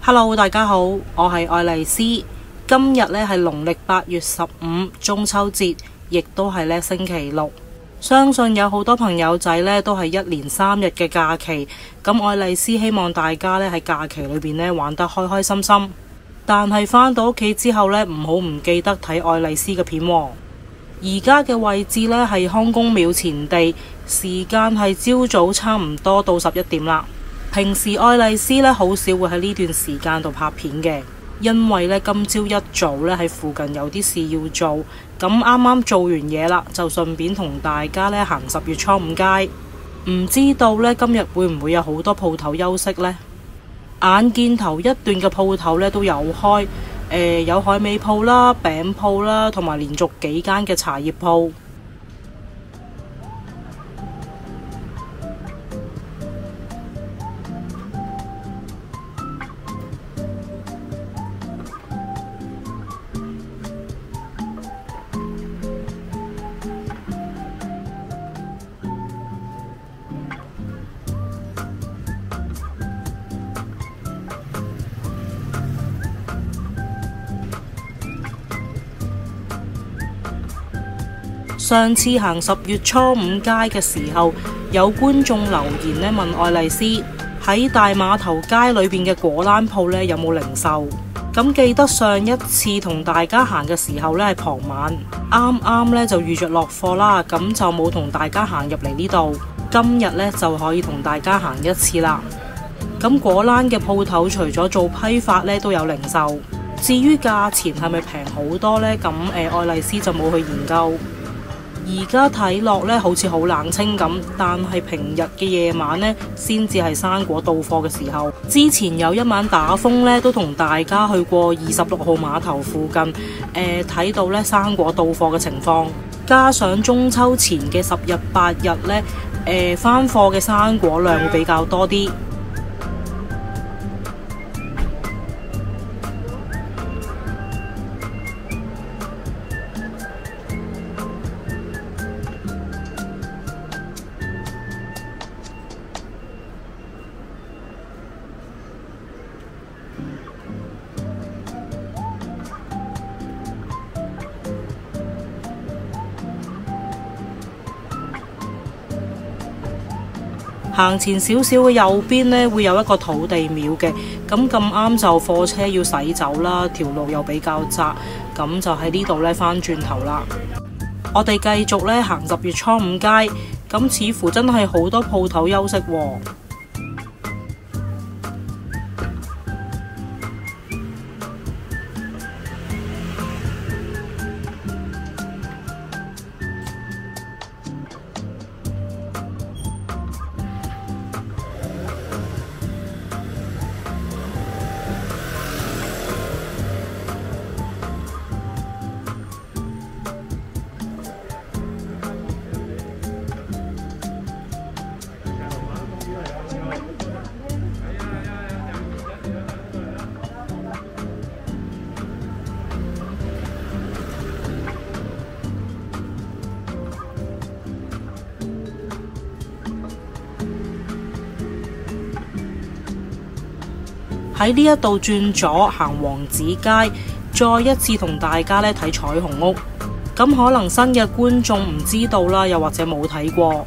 Hello， 大家好，我係愛麗絲。今日呢係農曆8月15中秋節，亦都係呢星期六。相信有好多朋友仔呢都係一連3日嘅假期。咁愛麗絲希望大家呢喺假期裏邊呢玩得開開心心。但係返到屋企之後呢，唔記得睇愛麗絲嘅片喎。而家嘅位置呢係康公廟前地，時間係朝早差唔多到11點啦。平時愛麗絲呢好少會喺呢段時間度拍片嘅，因為呢今朝一早呢喺附近有啲事要做，咁啱做完嘢啦，就順便同大家呢行10月初5街。唔知道呢今日會唔會有好多鋪頭休息呢？眼見頭一段嘅鋪頭呢都有開，有海味鋪啦、餅鋪啦，同埋連續幾間嘅茶葉鋪。上次行10月初5街嘅時候，有觀眾留言呢問愛麗絲喺大碼頭街裏邊嘅果欄鋪呢有冇零售。咁記得上一次同大家行嘅時候呢係傍晚，啱呢就預着落貨啦，咁就冇同大家行入嚟呢度。今日呢就可以同大家行一次啦。咁果欄嘅鋪頭除咗做批發呢都有零售。至於價錢係咪平好多呢？咁愛麗絲就冇去研究。而家睇落呢好似好冷清咁，但係平日嘅夜晚呢先至係生果到貨嘅時候。之前有一晚打風呢，都同大家去過26號碼頭附近，睇到呢生果到貨嘅情況。加上中秋前嘅10日8日呢，返貨嘅生果量會比較多啲。行前少少嘅右邊呢，會有一個土地廟嘅，咁啱就貨車要駛走啦，條路又比較窄，咁就喺呢度呢返轉頭啦。我哋繼續呢行10月初5街，咁似乎真係好多鋪頭休息喎。喺呢一度轉左行王子街，再一次同大家呢睇彩虹屋。咁可能新嘅觀眾唔知道啦，又或者冇睇過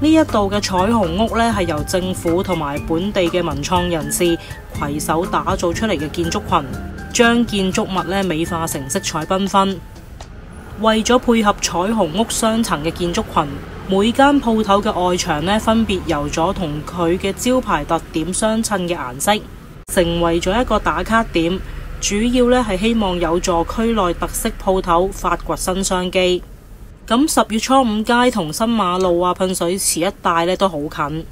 呢一度嘅彩虹屋呢，係由政府同埋本地嘅文創人士攜手打造出嚟嘅建築群，將建築物呢美化成色彩繽紛。為咗配合彩虹屋雙層嘅建築群，每間鋪頭嘅外牆呢分別油咗同佢嘅招牌特點相襯嘅顏色，成為咗一個打卡點，主要呢係希望有助區內特色鋪頭發掘新商機。咁10月初5街同新馬路啊、噴水池一帶呢都好近，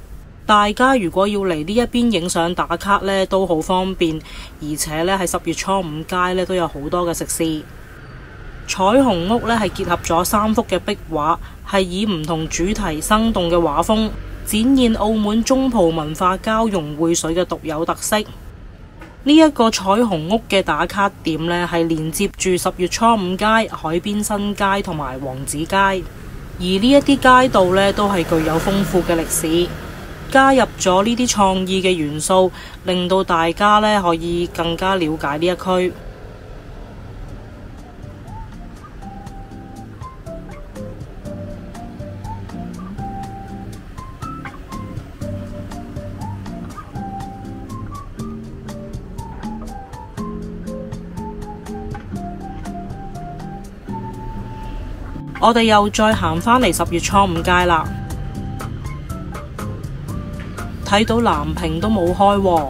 大家如果要嚟呢一邊影相打卡呢都好方便，而且呢喺10月初5街呢都有好多嘅食肆。彩虹屋呢係結合咗3幅嘅壁畫，係以唔同主題生動嘅畫風，展現澳門中葡文化交融匯水嘅獨有特色。呢一個彩虹屋嘅打卡點呢，係連接住10月初5街、海邊新街同埋王子街，而呢一啲街道呢，都係具有豐富嘅歷史。加入咗呢啲創意嘅元素，令到大家呢可以更加了解呢一區。我哋又再行返嚟10月初5街啦，睇到藍屏都冇開喎。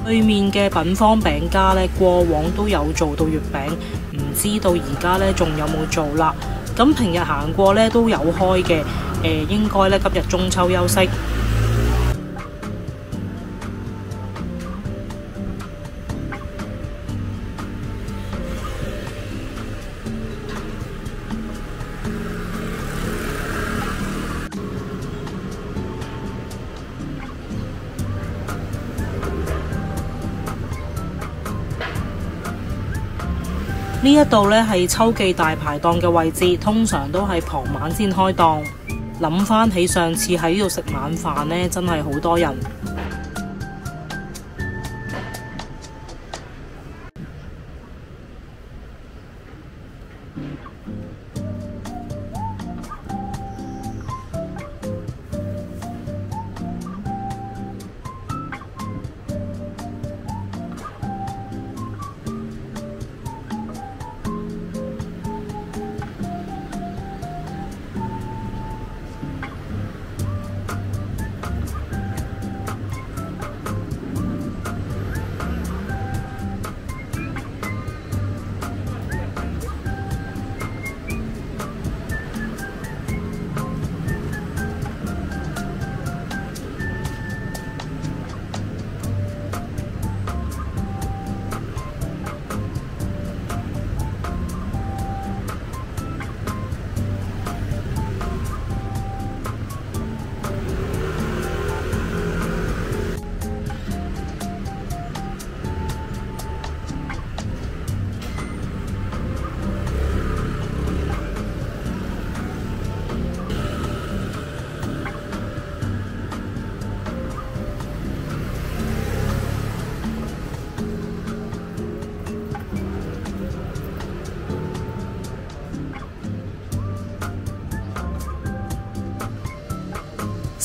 對面嘅品坊餅家呢，過往都有做到月餅，唔知道而家呢仲有冇做啦。咁平日行過呢都有開嘅，應該呢今日中秋休息。呢一度呢係秋季大排檔嘅位置，通常都係傍晚先開檔。諗返起上次喺呢度食晚飯呢，真係好多人。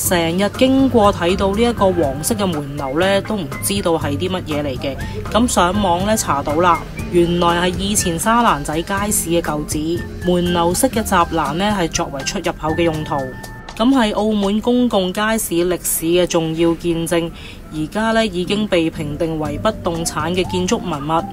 成日經過睇到呢一個黃色嘅門樓呢，都唔知道係啲乜嘢嚟嘅。咁上網呢查到啦，原來係以前沙蘭仔街市嘅舊址。門樓式嘅閘欄呢係作為出入口嘅用途。咁係澳門公共街市歷史嘅重要見證，而家呢已經被評定為不動產嘅建築文物。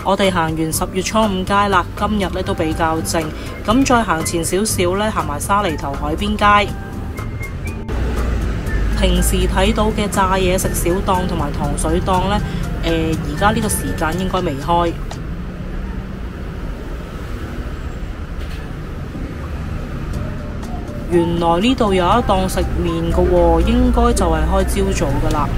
我哋行完10月初5街啦，今日咧都比較靜，咁再行前少少咧，行埋沙梨頭海邊街。平時睇到嘅炸嘢食小檔同埋糖水檔呢，而家呢個時間應該未開。原來呢度有一檔食麵㗎喎，應該就係開朝早㗎啦。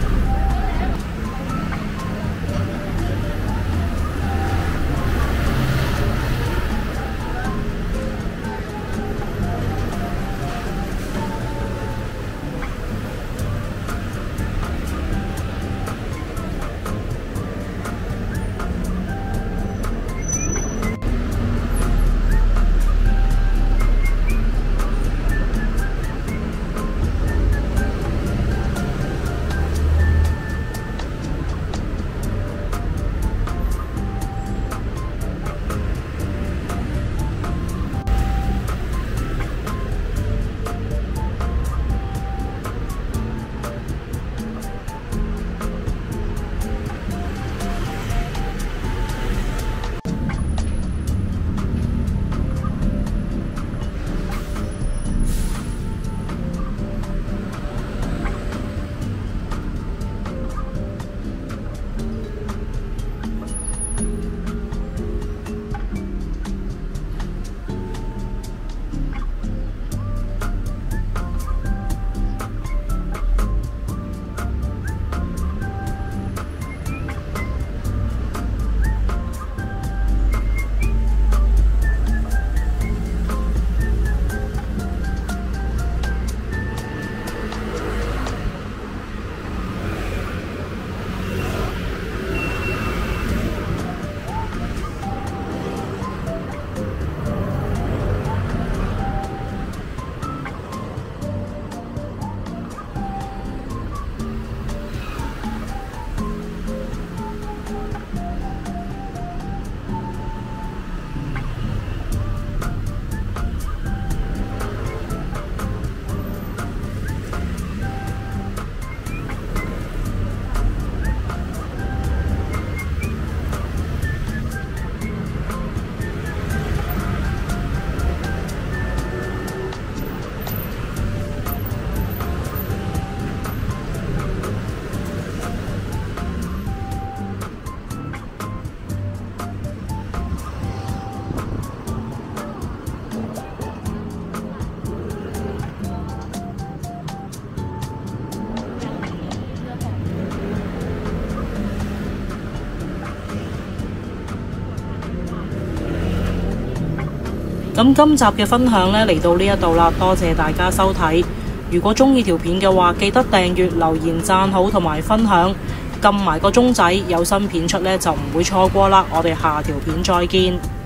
咁今集嘅分享呢，嚟到呢一度啦，多謝大家收睇。如果鍾意條片嘅話，記得訂閱、留言、讚好同埋分享，撳埋個鐘仔，有新片出呢就唔會錯過啦。我哋下條片再見。